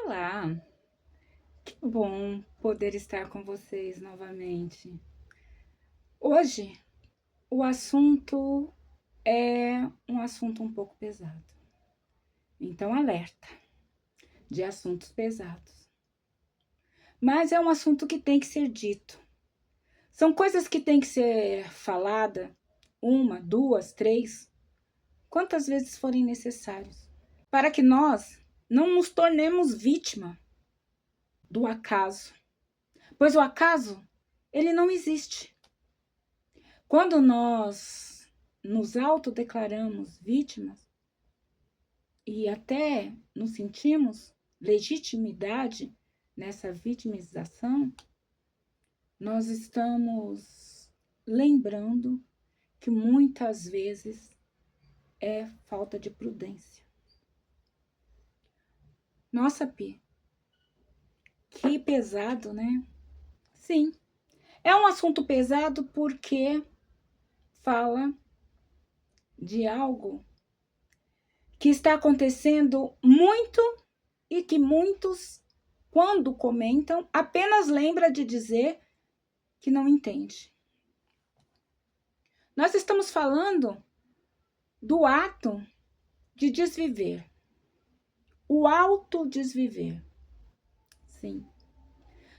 Olá, que bom poder estar com vocês novamente. Hoje o assunto é um assunto um pouco pesado. Então, alerta de assuntos pesados. Mas é um assunto que tem que ser dito. São coisas que tem que ser falada uma, duas, três, quantas vezes forem necessários, para que nós não nos tornemos vítima do acaso. Pois o acaso, ele não existe. Quando nós nos autodeclaramos vítimas e até nos sentimos legitimidade nessa vitimização, nós estamos lembrando que muitas vezes é falta de prudência. Nossa, Pi, que pesado, né? Sim, é um assunto pesado porque fala de algo que está acontecendo muito e que muitos, quando comentam, apenas lembra de dizer que não entende. Nós estamos falando do ato de desviver, o autodesviver. Sim.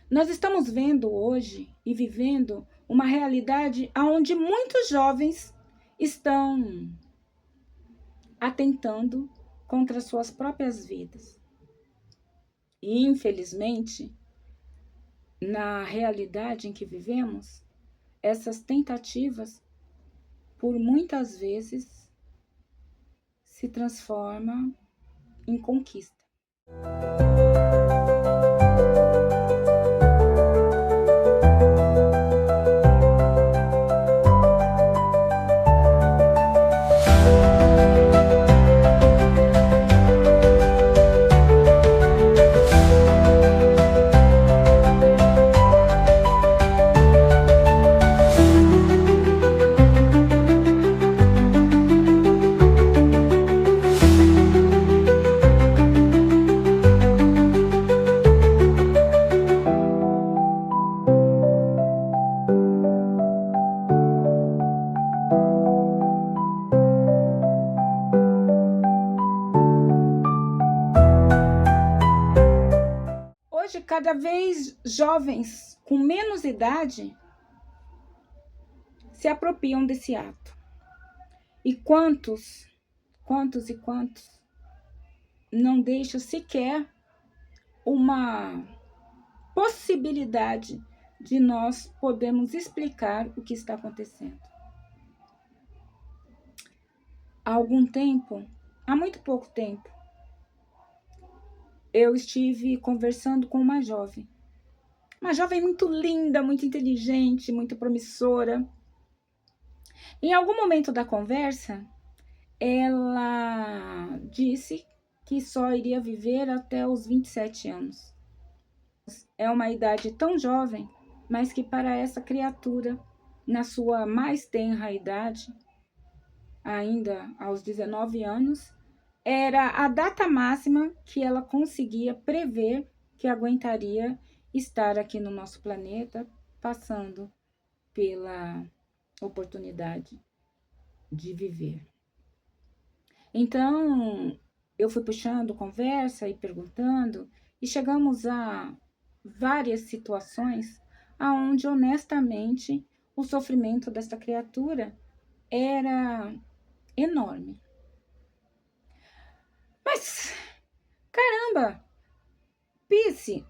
Nós estamos vendo hoje e vivendo uma realidade onde muitos jovens estão atentando contra suas próprias vidas. E, infelizmente, na realidade em que vivemos, essas tentativas, por muitas vezes, se transformam em conquista. Hoje, cada vez jovens com menos idade se apropriam desse ato. E quantos não deixam sequer uma possibilidade de nós podermos explicar o que está acontecendo. Há algum tempo, há muito pouco tempo, eu estive conversando com uma jovem muito linda, muito inteligente, muito promissora. Em algum momento da conversa, ela disse que só iria viver até os 27 anos. É uma idade tão jovem, mas que para essa criatura, na sua mais tenra idade, ainda aos 19 anos, era a data máxima que ela conseguia prever que aguentaria estar aqui no nosso planeta, passando pela oportunidade de viver. Então, eu fui puxando conversa e perguntando, e chegamos a várias situações onde, honestamente, o sofrimento desta criatura era enorme. Mas, caramba, Pice,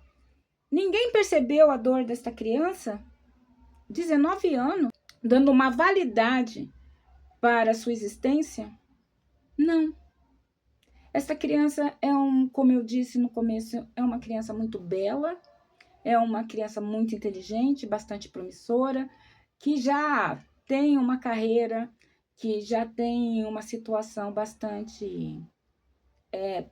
ninguém percebeu a dor desta criança? 19 anos, dando uma validade para a sua existência? Não. Esta criança como eu disse no começo, é uma criança muito bela, é uma criança muito inteligente, bastante promissora, que já tem uma carreira, que já tem uma situação bastante...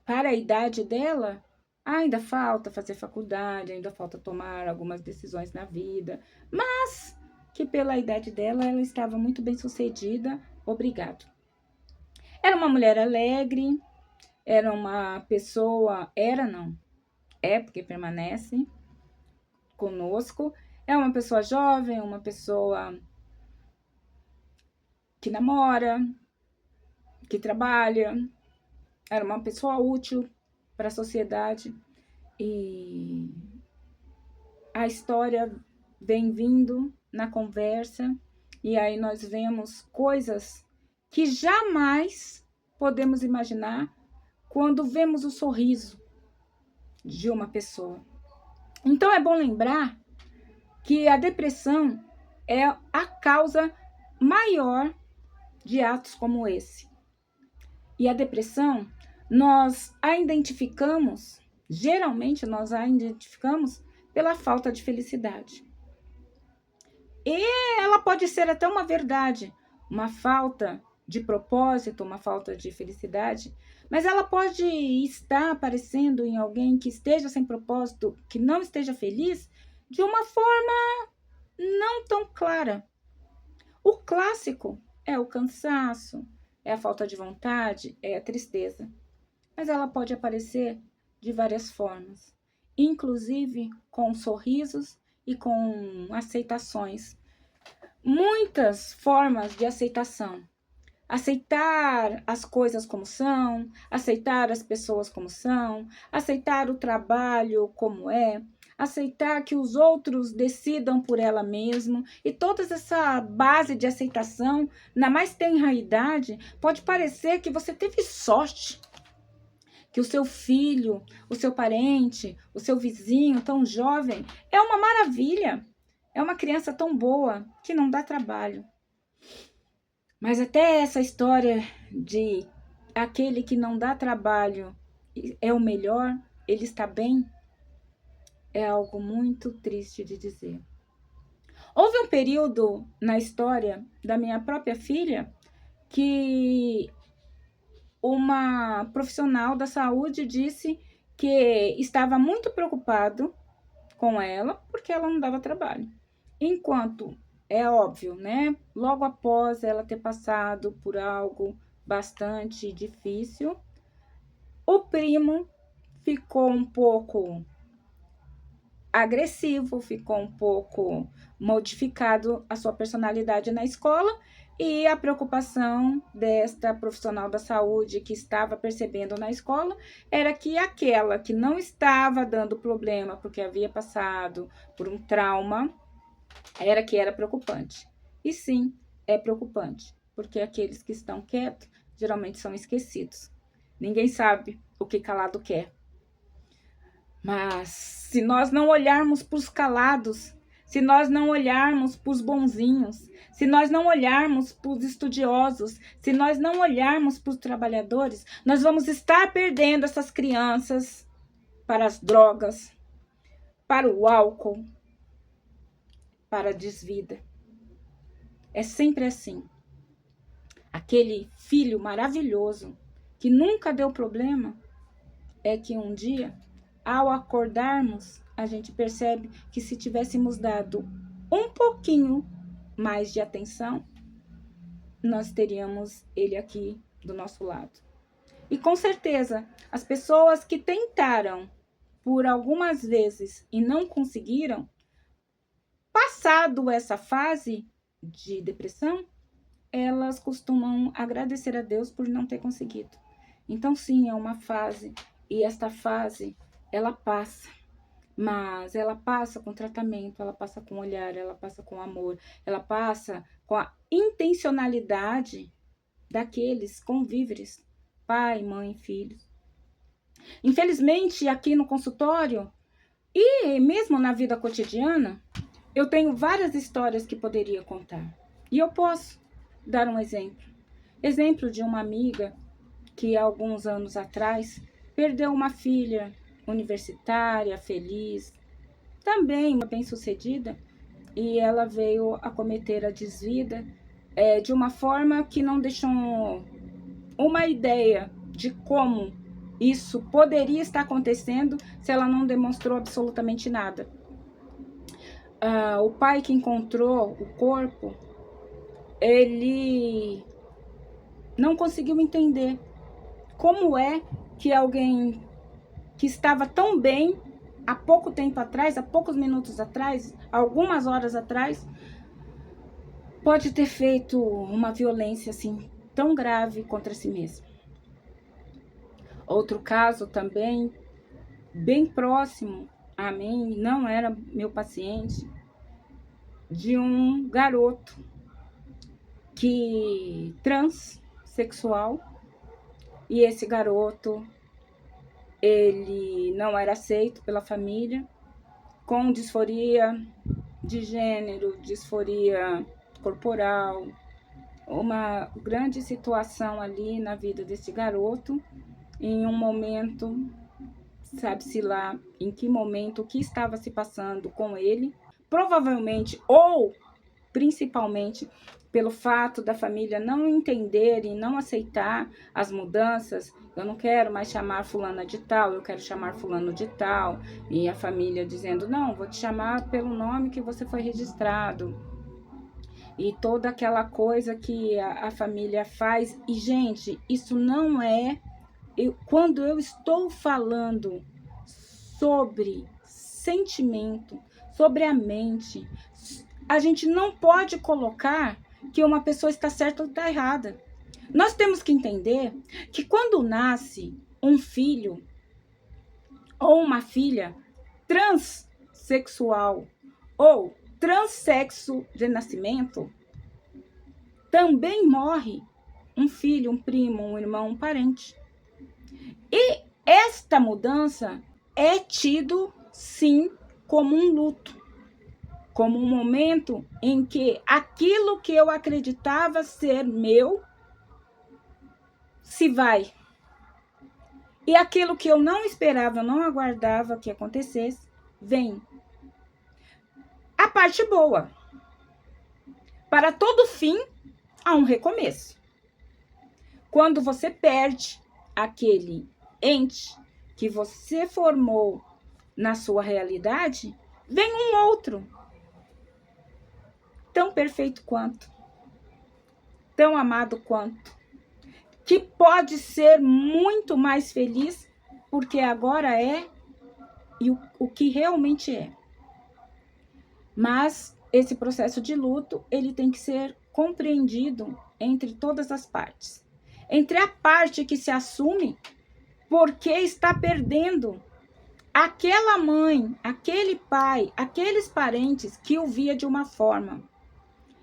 para a idade dela, ainda falta fazer faculdade, ainda falta tomar algumas decisões na vida, mas que pela idade dela, ela estava muito bem sucedida, obrigado. Era uma mulher alegre, era uma pessoa, porque permanece conosco. É uma pessoa jovem, uma pessoa que namora, que trabalha, era uma pessoa útil para a sociedade. E a história vem vindo na conversa, e aí nós vemos coisas que jamais podemos imaginar quando vemos o sorriso de uma pessoa. Então é bom lembrar que a depressão é a causa maior de atos como esse. E a depressão, geralmente nós a identificamos pela falta de felicidade. E ela pode ser até uma verdade, uma falta de propósito, uma falta de felicidade, mas ela pode estar aparecendo em alguém que esteja sem propósito, que não esteja feliz, de uma forma não tão clara. O clássico é o cansaço, é a falta de vontade, é a tristeza. Mas ela pode aparecer de várias formas, inclusive com sorrisos e com aceitações. Muitas formas de aceitação. Aceitar as coisas como são, aceitar as pessoas como são, aceitar o trabalho como é, aceitar que os outros decidam por ela mesma. E toda essa base de aceitação, na mais tenra idade, pode parecer que você teve sorte, que o seu filho, o seu parente, o seu vizinho tão jovem é uma maravilha, é uma criança tão boa que não dá trabalho. Mas até essa história de aquele que não dá trabalho é o melhor, ele está bem, é algo muito triste de dizer. Houve um período na história da minha própria filha que uma profissional da saúde disse que estava muito preocupado com ela porque ela não dava trabalho. Enquanto, é óbvio, né? Logo após ela ter passado por algo bastante difícil, o primo ficou um pouco agressivo, ficou um pouco modificado a sua personalidade na escola, e a preocupação desta profissional da saúde que estava percebendo na escola era que aquela que não estava dando problema porque havia passado por um trauma, era preocupante. E sim, é preocupante, porque aqueles que estão quietos geralmente são esquecidos. Ninguém sabe o que calado quer. Mas se nós não olharmos para os calados, se nós não olharmos para os bonzinhos, se nós não olharmos para os estudiosos, se nós não olharmos para os trabalhadores, nós vamos estar perdendo essas crianças para as drogas, para o álcool, para a desvida. É sempre assim. Aquele filho maravilhoso que nunca deu problema, é que um dia, ao acordarmos, a gente percebe que se tivéssemos dado um pouquinho mais de atenção, nós teríamos ele aqui do nosso lado. E com certeza, as pessoas que tentaram por algumas vezes e não conseguiram, passado essa fase de depressão, elas costumam agradecer a Deus por não ter conseguido. Então, sim, é uma fase, e esta fase, ela passa. Mas ela passa com tratamento, ela passa com olhar, ela passa com amor, ela passa com a intencionalidade daqueles convíveres, pai, mãe, filhos. Infelizmente, aqui no consultório e mesmo na vida cotidiana, eu tenho várias histórias que poderia contar. E eu posso dar um exemplo. Exemplo de uma amiga que há alguns anos atrás perdeu uma filha universitária, feliz, também uma bem-sucedida, e ela veio a cometer a desvida de uma forma que não deixou uma ideia de como isso poderia estar acontecendo se ela não demonstrou absolutamente nada. O pai que encontrou o corpo, ele não conseguiu entender como é que alguém que estava tão bem há pouco tempo atrás, há poucos minutos atrás, algumas horas atrás, pode ter feito uma violência assim tão grave contra si mesmo. Outro caso também, bem próximo a mim, não era meu paciente, de um garoto que transexual, e esse garoto, ele não era aceito pela família, com disforia de gênero, disforia corporal, uma grande situação ali na vida desse garoto, em um momento, sabe-se lá em que momento, o que estava se passando com ele, provavelmente ou principalmente pelo fato da família não entender e não aceitar as mudanças. Eu não quero mais chamar fulana de tal, eu quero chamar fulano de tal. E a família dizendo, não, vou te chamar pelo nome que você foi registrado. E toda aquela coisa que a família faz. E, gente, isso não é... quando eu estou falando sobre sentimento, sobre a mente, a gente não pode colocar que uma pessoa está certa ou está errada. Nós temos que entender que quando nasce um filho ou uma filha transexual ou transexo de nascimento, também morre um filho, um primo, um irmão, um parente. E esta mudança é tido, sim, como um luto, como um momento em que aquilo que eu acreditava ser meu se vai. E aquilo que eu não esperava, não aguardava que acontecesse, vem. A parte boa. Para todo fim, há um recomeço. Quando você perde aquele ente que você formou na sua realidade, vem um outro. Tão perfeito quanto. Tão amado quanto. Que pode ser muito mais feliz, porque agora é e o que realmente é. Mas esse processo de luto, ele tem que ser compreendido entre todas as partes. Entre a parte que se assume porque está perdendo aquela mãe, aquele pai, aqueles parentes que o via de uma forma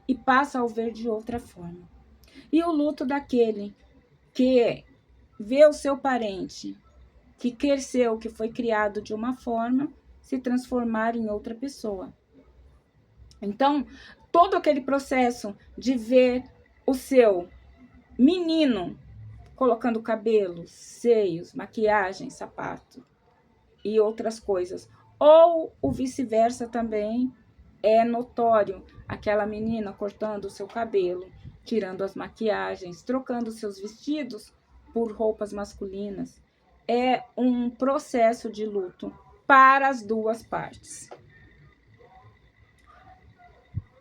e passa a o ver de outra forma. E o luto daquele que vê o seu parente, que cresceu, que foi criado de uma forma, se transformar em outra pessoa. Então, todo aquele processo de ver o seu menino colocando cabelo, seios, maquiagem, sapato e outras coisas, ou o vice-versa também é notório, aquela menina cortando o seu cabelo, tirando as maquiagens, trocando seus vestidos por roupas masculinas. É um processo de luto para as duas partes.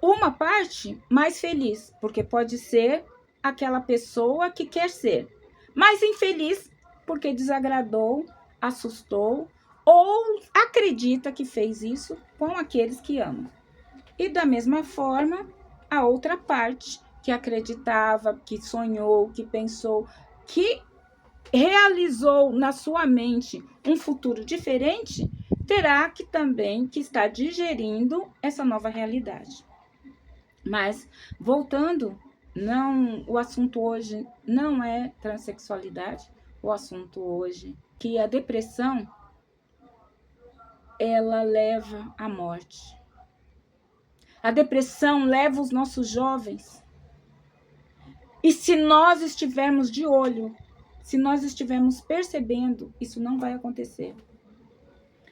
Uma parte mais feliz, porque pode ser aquela pessoa que quer ser, mas infeliz porque desagradou, assustou ou acredita que fez isso com aqueles que amam. E da mesma forma, a outra parte que acreditava, que sonhou, que pensou, que realizou na sua mente um futuro diferente, terá que também que estar digerindo essa nova realidade. Mas, voltando, o assunto hoje não é transexualidade, o assunto hoje que a depressão, ela leva à morte. A depressão leva os nossos jovens. E se nós estivermos de olho, se nós estivermos percebendo, isso não vai acontecer.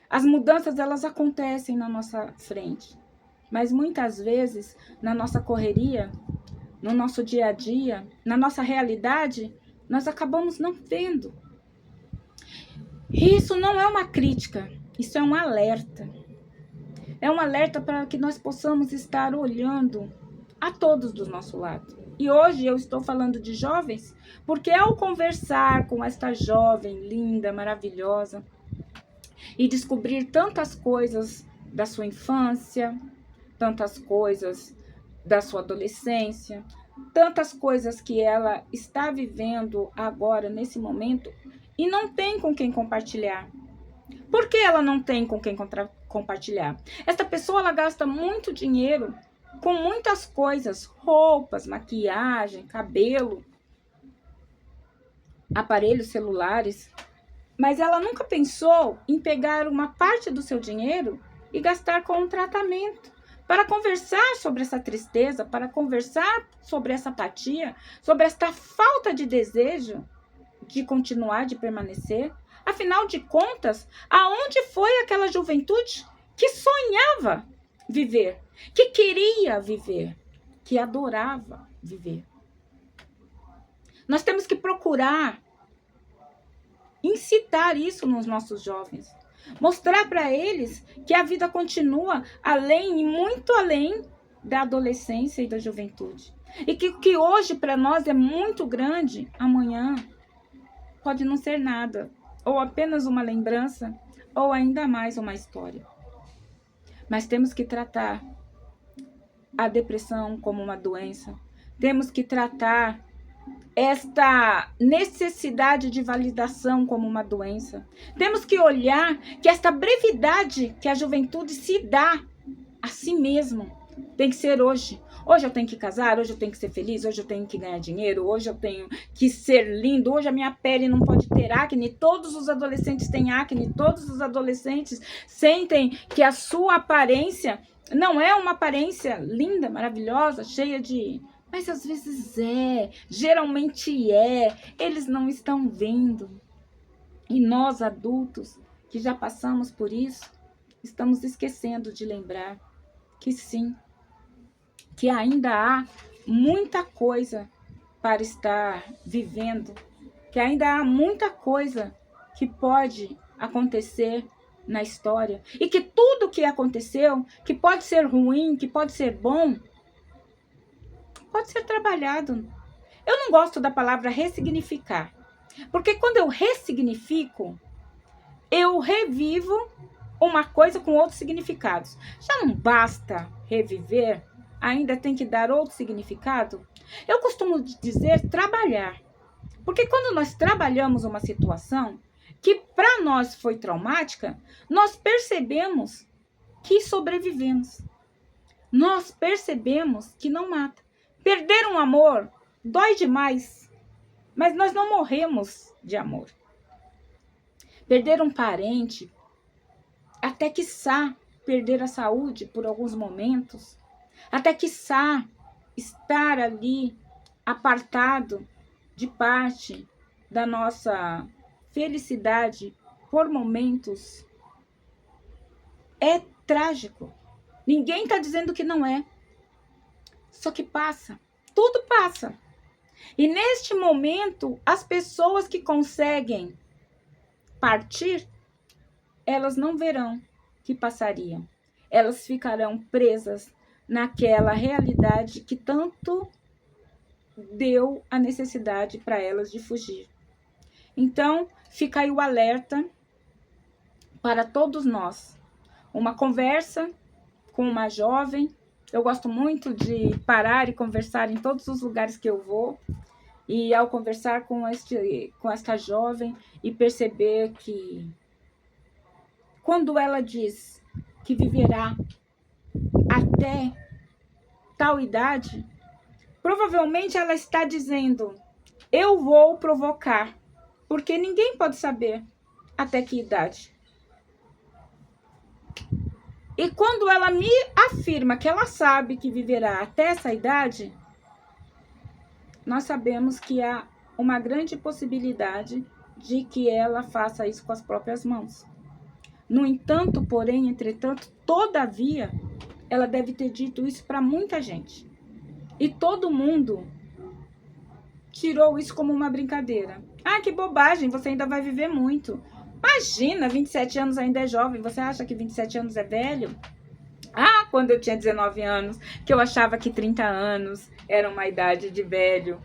As mudanças, elas acontecem na nossa frente. Mas muitas vezes, na nossa correria, no nosso dia a dia, na nossa realidade, nós acabamos não vendo. E isso não é uma crítica, isso é um alerta. É um alerta para que nós possamos estar olhando a todos do nosso lado. E hoje eu estou falando de jovens, porque ao conversar com esta jovem linda, maravilhosa, e descobrir tantas coisas da sua infância, tantas coisas da sua adolescência, tantas coisas que ela está vivendo agora, nesse momento, e não tem com quem compartilhar. Por que ela não tem com quem compartilhar? Essa pessoa, ela gasta muito dinheiro com muitas coisas, roupas, maquiagem, cabelo, aparelhos celulares, mas ela nunca pensou em pegar uma parte do seu dinheiro e gastar com um tratamento, para conversar sobre essa tristeza, para conversar sobre essa apatia, sobre esta falta de desejo de continuar, de permanecer. Afinal de contas, aonde foi aquela juventude que sonhava viver, que queria viver, que adorava viver? Nós temos que procurar incitar isso nos nossos jovens. Mostrar para eles que a vida continua além e muito além da adolescência e da juventude. E que o que hoje para nós é muito grande, amanhã pode não ser nada. Ou apenas uma lembrança, ou ainda mais uma história. Mas temos que tratar a depressão como uma doença. Temos que tratar esta necessidade de validação como uma doença. Temos que olhar que esta brevidade que a juventude se dá a si mesmo tem que ser hoje. Hoje eu tenho que casar, hoje eu tenho que ser feliz, hoje eu tenho que ganhar dinheiro, hoje eu tenho que ser lindo, hoje a minha pele não pode ter acne. Todos os adolescentes têm acne, todos os adolescentes sentem que a sua aparência não é uma aparência linda, maravilhosa, cheia de... Mas às vezes geralmente eles não estão vendo. E nós adultos, que já passamos por isso, estamos esquecendo de lembrar que sim, que ainda há muita coisa para estar vivendo, que ainda há muita coisa que pode acontecer na história, e que tudo que aconteceu, que pode ser ruim, que pode ser bom, pode ser trabalhado. Eu não gosto da palavra ressignificar, porque quando eu ressignifico, eu revivo uma coisa com outros significados. Já não basta reviver, ainda tem que dar outro significado? Eu costumo dizer trabalhar, porque quando nós trabalhamos uma situação que para nós foi traumática, nós percebemos que sobrevivemos. Nós percebemos que não mata. Perder um amor dói demais, mas nós não morremos de amor. Perder um parente, até quiçá perder a saúde por alguns momentos, até quiçá estar ali apartado de parte da nossa felicidade por momentos, é trágico. Ninguém está dizendo que não é. Só que passa. Tudo passa. E neste momento, as pessoas que conseguem partir, elas não verão que passariam. Elas ficarão presas naquela realidade que tanto deu a necessidade para elas de fugir. Então, fica aí o alerta para todos nós. Uma conversa com uma jovem. Eu gosto muito de parar e conversar em todos os lugares que eu vou. E ao conversar com esta jovem e perceber que quando ela diz que viverá até tal idade, provavelmente ela está dizendo, eu vou provocar, porque ninguém pode saber até que idade. E quando ela me afirma que ela sabe que viverá até essa idade, nós sabemos que há uma grande possibilidade de que ela faça isso com as próprias mãos. No entanto, porém, entretanto, todavia, ela deve ter dito isso para muita gente. E todo mundo tirou isso como uma brincadeira. Ah, que bobagem, você ainda vai viver muito. Imagina, 27 anos ainda é jovem, você acha que 27 anos é velho? Ah, quando eu tinha 19 anos, que eu achava que 30 anos era uma idade de velho.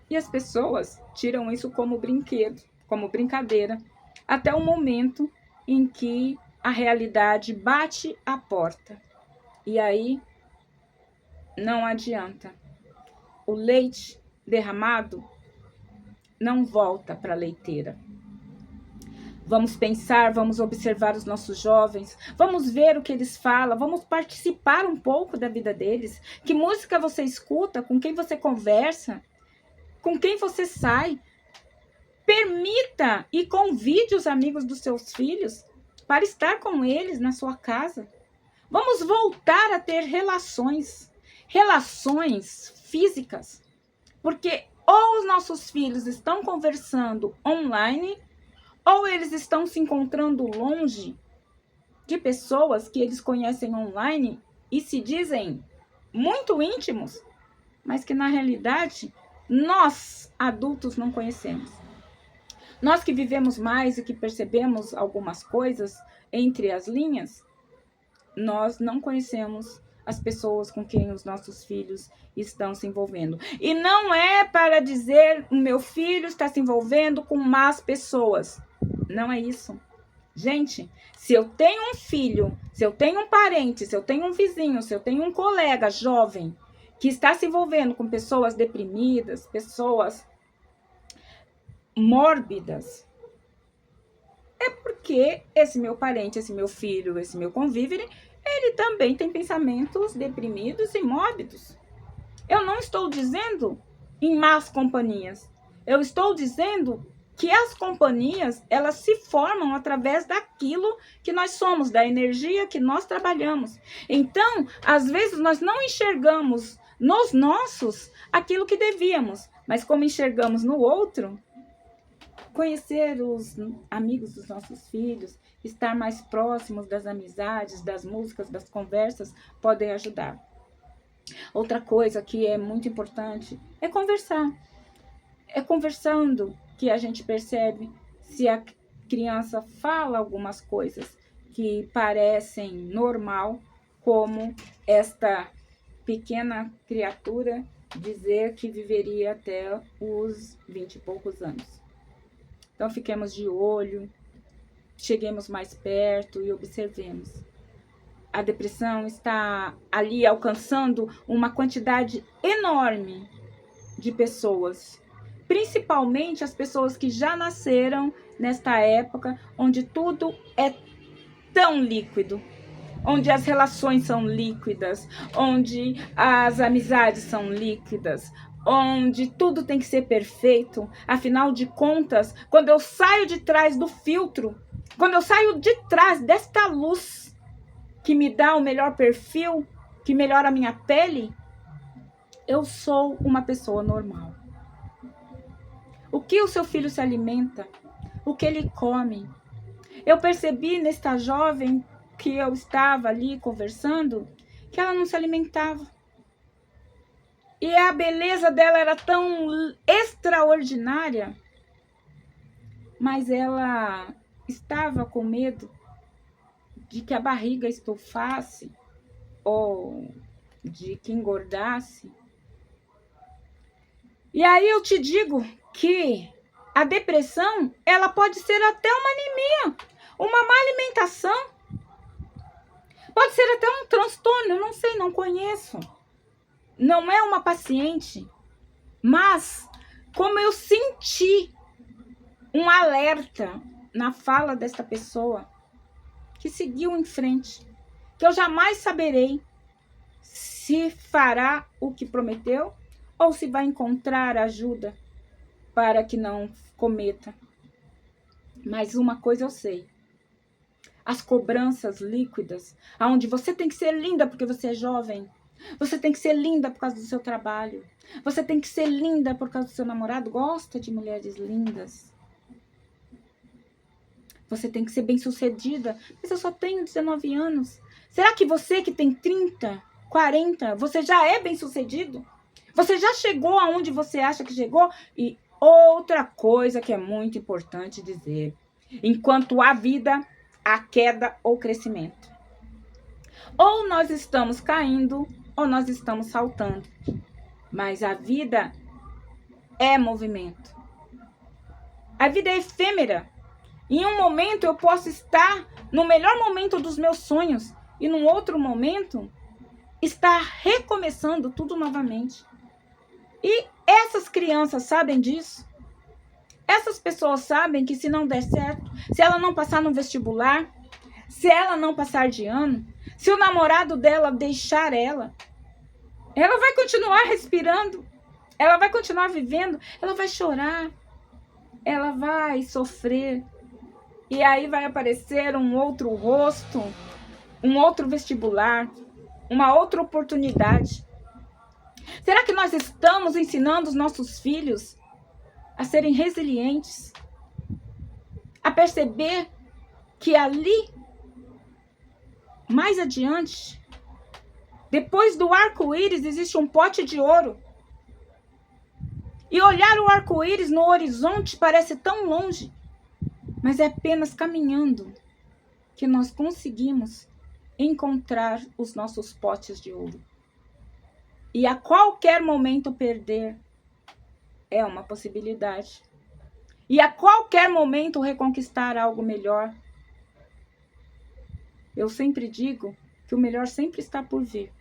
E as pessoas tiram isso como brinquedo, como brincadeira, até o momento em que a realidade bate a porta. E aí não adianta. O leite derramado não volta para a leiteira. Vamos pensar, vamos observar os nossos jovens, vamos ver o que eles falam, vamos participar um pouco da vida deles. Que música você escuta, com quem você conversa, com quem você sai. Permita e convide os amigos dos seus filhos para estar com eles na sua casa. Vamos voltar a ter relações físicas, porque ou os nossos filhos estão conversando online, ou eles estão se encontrando longe de pessoas que eles conhecem online e se dizem muito íntimos, mas que na realidade nós, adultos, não conhecemos. Nós que vivemos mais e que percebemos algumas coisas entre as linhas, nós não conhecemos as pessoas com quem os nossos filhos estão se envolvendo. E não é para dizer o meu filho está se envolvendo com más pessoas. Não é isso. Gente, se eu tenho um filho, se eu tenho um parente, se eu tenho um vizinho, se eu tenho um colega jovem que está se envolvendo com pessoas deprimidas, pessoas mórbidas, é porque esse meu parente, esse meu filho, esse meu convívere, ele também tem pensamentos deprimidos e mórbidos. Eu não estou dizendo em más companhias. Eu estou dizendo que as companhias, elas se formam através daquilo que nós somos, da energia que nós trabalhamos. Então, às vezes, nós não enxergamos nos nossos aquilo que devíamos, mas como enxergamos no outro, conhecer os amigos dos nossos filhos, estar mais próximos das amizades, das músicas, das conversas, podem ajudar. Outra coisa que é muito importante é conversar. É conversando que a gente percebe se a criança fala algumas coisas que parecem normal, como esta pequena criatura dizer que viveria até os 20 e poucos anos. Então, fiquemos de olho, cheguemos mais perto e observemos. A depressão está ali alcançando uma quantidade enorme de pessoas, principalmente as pessoas que já nasceram nesta época, onde tudo é tão líquido, onde as relações são líquidas, onde as amizades são líquidas, onde tudo tem que ser perfeito. Afinal de contas, quando eu saio de trás do filtro, quando eu saio de trás desta luz que me dá o melhor perfil, que melhora a minha pele, eu sou uma pessoa normal. O que o seu filho se alimenta? O que ele come? Eu percebi nesta jovem que eu estava ali conversando, que ela não se alimentava. E a beleza dela era tão extraordinária, mas ela estava com medo de que a barriga estufasse ou de que engordasse. E aí eu te digo que a depressão, ela pode ser até uma anemia, uma má alimentação. Pode ser até um transtorno, eu não sei, não conheço. Não é uma paciente, mas como eu senti um alerta na fala desta pessoa, que seguiu em frente, que eu jamais saberei se fará o que prometeu ou se vai encontrar ajuda para que não cometa. Mas uma coisa eu sei. As cobranças líquidas, onde você tem que ser linda porque você é jovem, você tem que ser linda por causa do seu trabalho, você tem que ser linda por causa do seu namorado, gosta de mulheres lindas. Você tem que ser bem-sucedida, mas eu só tenho 19 anos. Será que você que tem 30, 40, você já é bem-sucedido? Você já chegou aonde você acha que chegou? E outra coisa que é muito importante dizer. Enquanto há vida, há queda ou crescimento. Ou nós estamos caindo, ou nós estamos saltando. Mas a vida é movimento. A vida é efêmera. Em um momento eu posso estar no melhor momento dos meus sonhos e num outro momento estar recomeçando tudo novamente. E essas crianças sabem disso. Essas pessoas sabem que se não der certo, se ela não passar no vestibular, se ela não passar de ano, se o namorado dela deixar ela vai continuar respirando, ela vai continuar vivendo, ela vai chorar, ela vai sofrer. E aí vai aparecer um outro rosto, um outro vestibular, uma outra oportunidade. Será que nós estamos ensinando os nossos filhos a serem resilientes? A perceber que ali, mais adiante, depois do arco-íris existe um pote de ouro. E olhar o arco-íris no horizonte parece tão longe, mas é apenas caminhando que nós conseguimos encontrar os nossos potes de ouro. E a qualquer momento perder é uma possibilidade. E a qualquer momento reconquistar algo melhor. Eu sempre digo que o melhor sempre está por vir,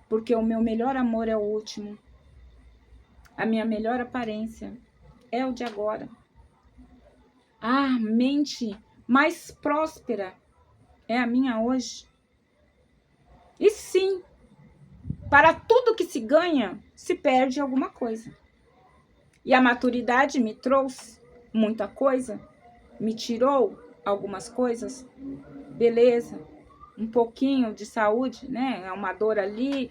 porque o meu melhor amor é o último. A minha melhor aparência é o de agora. A mente mais próspera é a minha hoje. E sim, para tudo que se ganha, se perde alguma coisa. E a maturidade me trouxe muita coisa, me tirou algumas coisas. Beleza, um pouquinho de saúde, né? É uma dor ali,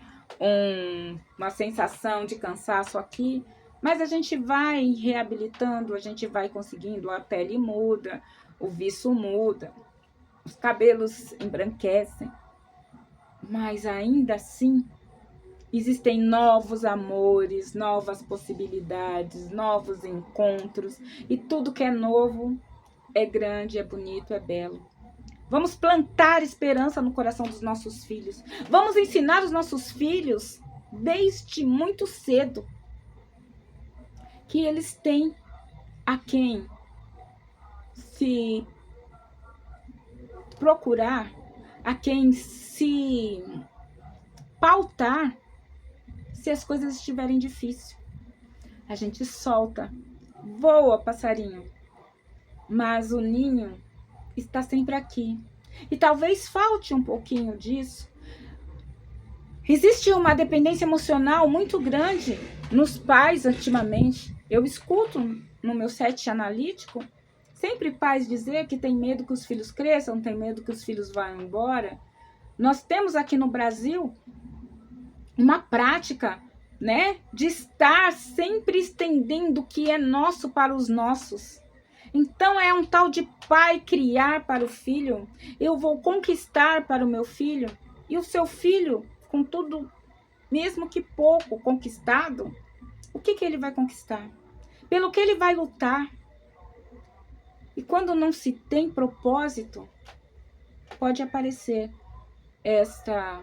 uma sensação de cansaço aqui. Mas a gente vai reabilitando, a gente vai conseguindo, a pele muda, o viço muda, os cabelos embranquecem. Mas ainda assim, existem novos amores, novas possibilidades, novos encontros. E tudo que é novo é grande, é bonito, é belo. Vamos plantar esperança no coração dos nossos filhos. Vamos ensinar os nossos filhos, desde muito cedo, que eles têm a quem se procurar, a quem se pautar, se as coisas estiverem difíceis. A gente solta, voa, passarinho, mas o ninho está sempre aqui. E talvez falte um pouquinho disso. Existe uma dependência emocional muito grande nos pais ultimamente. Eu escuto no meu set analítico sempre pais dizer que tem medo que os filhos cresçam, tem medo que os filhos vão embora. Nós temos aqui no Brasil uma prática, né, de estar sempre estendendo o que é nosso para os nossos. Então é um tal de pai criar para o filho. Eu vou conquistar para o meu filho. E o seu filho, com tudo, mesmo que pouco conquistado, o que ele vai conquistar? Pelo que ele vai lutar? E quando não se tem propósito, pode aparecer esta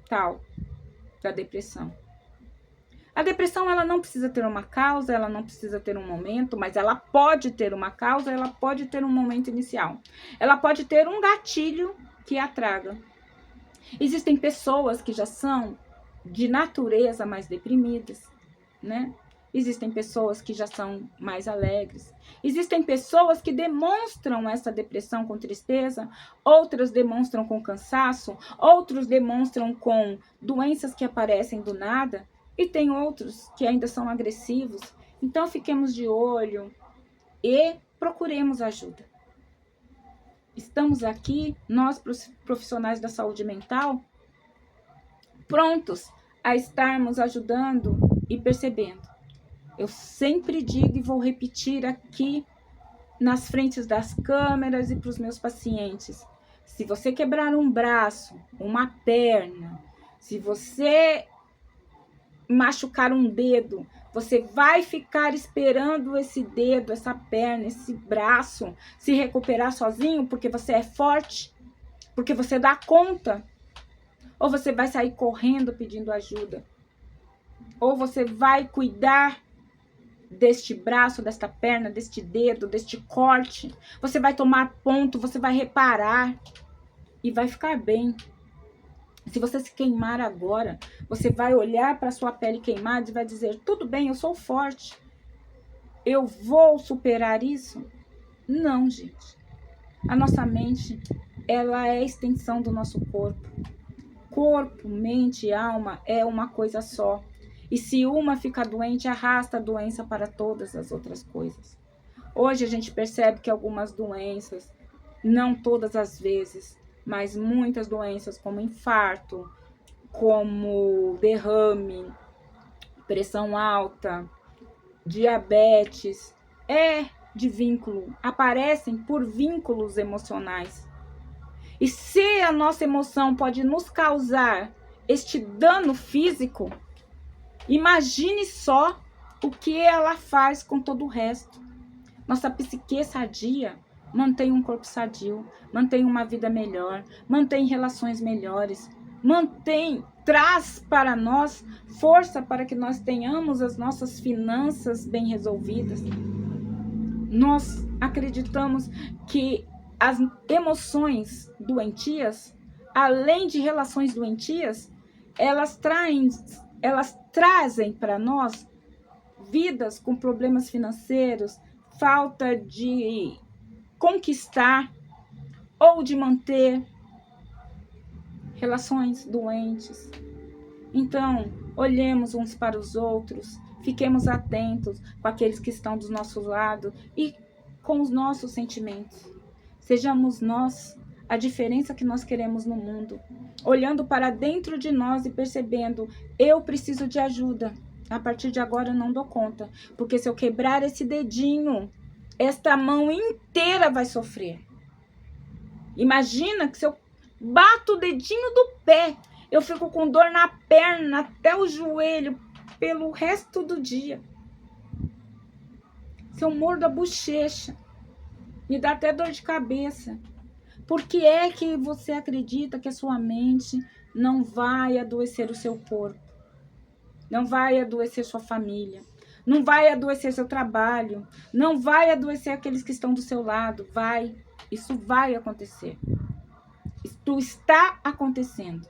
tal da depressão. A depressão, ela não precisa ter uma causa, ela não precisa ter um momento, mas ela pode ter uma causa, ela pode ter um momento inicial. Ela pode ter um gatilho que a traga. Existem pessoas que já são de natureza mais deprimidas, né? Existem pessoas que já são mais alegres. Existem pessoas que demonstram essa depressão com tristeza, outras demonstram com cansaço, outros demonstram com doenças que aparecem do nada. E tem outros que ainda são agressivos. Então, fiquemos de olho e procuremos ajuda. Estamos aqui, nós profissionais da saúde mental, prontos a estarmos ajudando e percebendo. Eu sempre digo e vou repetir aqui nas frentes das câmeras e para os meus pacientes. Se você quebrar um braço, uma perna, se você machucar um dedo, você vai ficar esperando esse dedo, essa perna, esse braço se recuperar sozinho porque você é forte, porque você dá conta? Ou você vai sair correndo pedindo ajuda? Ou você vai cuidar deste braço, desta perna, deste dedo, deste corte. Você vai tomar ponto, você vai reparar e vai ficar bem. Se você se queimar agora, você vai olhar para sua pele queimada e vai dizer: tudo bem, eu sou forte, eu vou superar isso? Não, gente. A nossa mente, ela é a extensão do nosso corpo. Corpo, mente e alma é uma coisa só. E se uma fica doente, arrasta a doença para todas as outras coisas. Hoje a gente percebe que algumas doenças, não todas as vezes, mas muitas doenças como infarto, como derrame, pressão alta, diabetes, de vínculo, aparecem por vínculos emocionais. E se a nossa emoção pode nos causar este dano físico, imagine só o que ela faz com todo o resto. Nossa psique sadia mantém um corpo sadio, mantém uma vida melhor, mantém relações melhores, traz para nós força para que nós tenhamos as nossas finanças bem resolvidas. Nós acreditamos que as emoções doentias, além de relações doentias, elas trazem para nós vidas com problemas financeiros, falta de conquistar ou de manter relações doentes. Então, olhemos uns para os outros, fiquemos atentos com aqueles que estão do nosso lado e com os nossos sentimentos. Sejamos nós a diferença que nós queremos no mundo, olhando para dentro de nós e percebendo: eu preciso de ajuda. A partir de agora eu não dou conta, porque se eu quebrar esse dedinho, esta mão inteira vai sofrer. Imagina que se eu bato o dedinho do pé, eu fico com dor na perna até o joelho pelo resto do dia. Se eu mordo a bochecha, me dá até dor de cabeça. Por que é que você acredita que a sua mente não vai adoecer o seu corpo? Não vai adoecer sua família? Não vai adoecer seu trabalho? Não vai adoecer aqueles que estão do seu lado? Vai. Isso vai acontecer. Isso está acontecendo.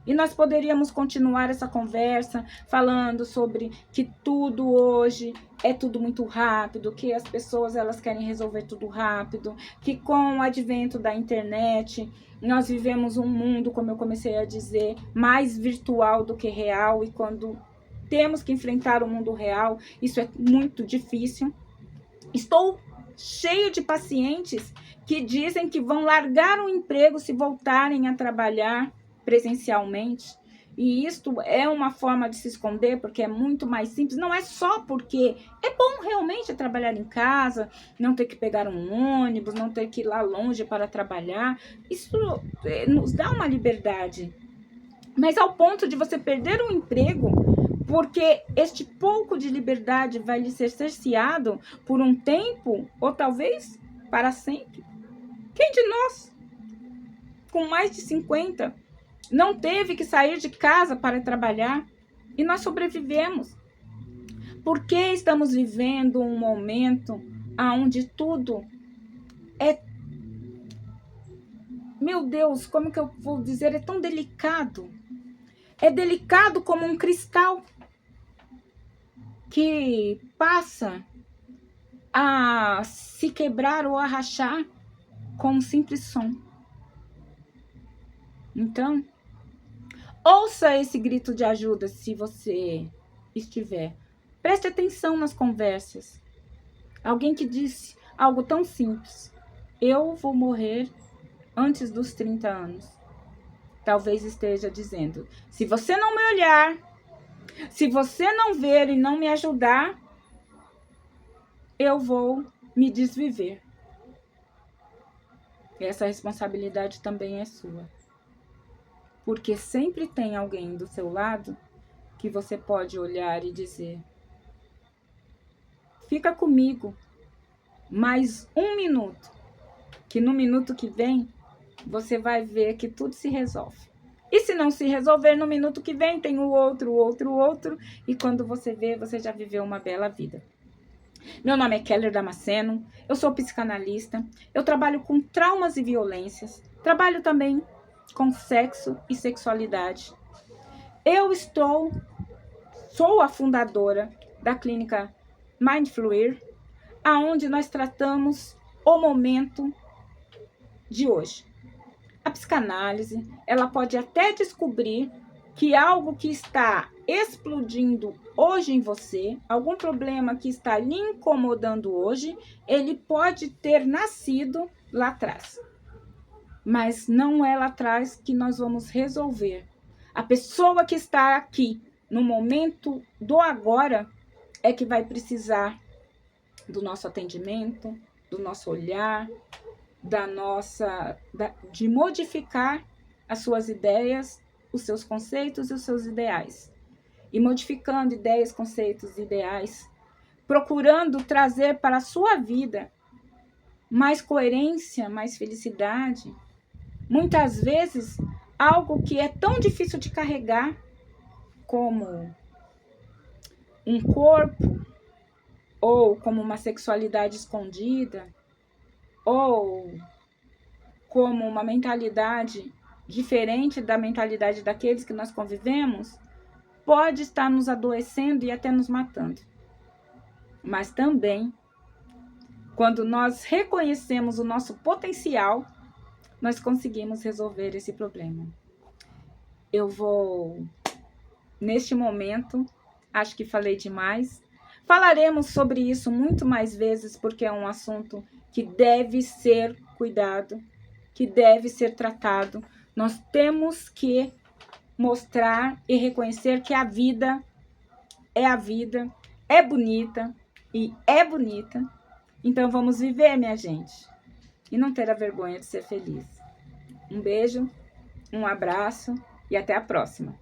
E nós poderíamos continuar essa conversa falando sobre que tudo hoje é tudo muito rápido, que as pessoas elas querem resolver tudo rápido, que com o advento da internet nós vivemos um mundo, como eu comecei a dizer, mais virtual do que real, e quando temos que enfrentar o mundo real, isso é muito difícil. Estou cheio de pacientes que dizem que vão largar o emprego se voltarem a trabalhar presencialmente, e isto é uma forma de se esconder, porque é muito mais simples. Não é só porque é bom realmente trabalhar em casa, não ter que pegar um ônibus, não ter que ir lá longe para trabalhar. Isso nos dá uma liberdade, mas ao ponto de você perder o emprego, porque este pouco de liberdade vai lhe ser cerceado por um tempo, ou talvez para sempre. Quem de nós, com mais de 50, não teve que sair de casa para trabalhar? E nós sobrevivemos. Porque estamos vivendo um momento onde tudo é... Meu Deus, como que eu vou dizer? É tão delicado. É delicado como um cristal que passa a se quebrar ou a rachar com um simples som. Então, ouça esse grito de ajuda se você estiver. Preste atenção nas conversas. Alguém que disse algo tão simples: eu vou morrer antes dos 30 anos. Talvez esteja dizendo: se você não me olhar, se você não ver e não me ajudar, eu vou me desviver. Essa responsabilidade também é sua. Porque sempre tem alguém do seu lado que você pode olhar e dizer: fica comigo mais um minuto, que no minuto que vem você vai ver que tudo se resolve. E se não se resolver, no minuto que vem tem o outro. E quando você vê, você já viveu uma bela vida. Meu nome é Keller Damasceno, eu sou psicanalista, eu trabalho com traumas e violências, trabalho também com sexo e sexualidade. Eu sou a fundadora da clínica Mind Fluir, aonde nós tratamos o momento de hoje. A psicanálise, ela pode até descobrir que algo que está explodindo hoje em você, algum problema que está lhe incomodando hoje, ele pode ter nascido lá atrás. Mas não é lá atrás que nós vamos resolver. A pessoa que está aqui, no momento do agora, é que vai precisar do nosso atendimento, do nosso olhar, de modificar as suas ideias, os seus conceitos e os seus ideais. E modificando ideias, conceitos e ideais, procurando trazer para a sua vida mais coerência, mais felicidade. Muitas vezes, algo que é tão difícil de carregar como um corpo, ou como uma sexualidade escondida, ou como uma mentalidade diferente da mentalidade daqueles que nós convivemos, pode estar nos adoecendo e até nos matando. Mas também, quando nós reconhecemos o nosso potencial, nós conseguimos resolver esse problema. Eu vou, neste momento, acho que falei demais. Falaremos sobre isso muito mais vezes, porque é um assunto que deve ser cuidado, que deve ser tratado. Nós temos que mostrar e reconhecer que a vida, é bonita e é bonita. Então vamos viver, minha gente, e não ter a vergonha de ser feliz. Um beijo, um abraço e até a próxima.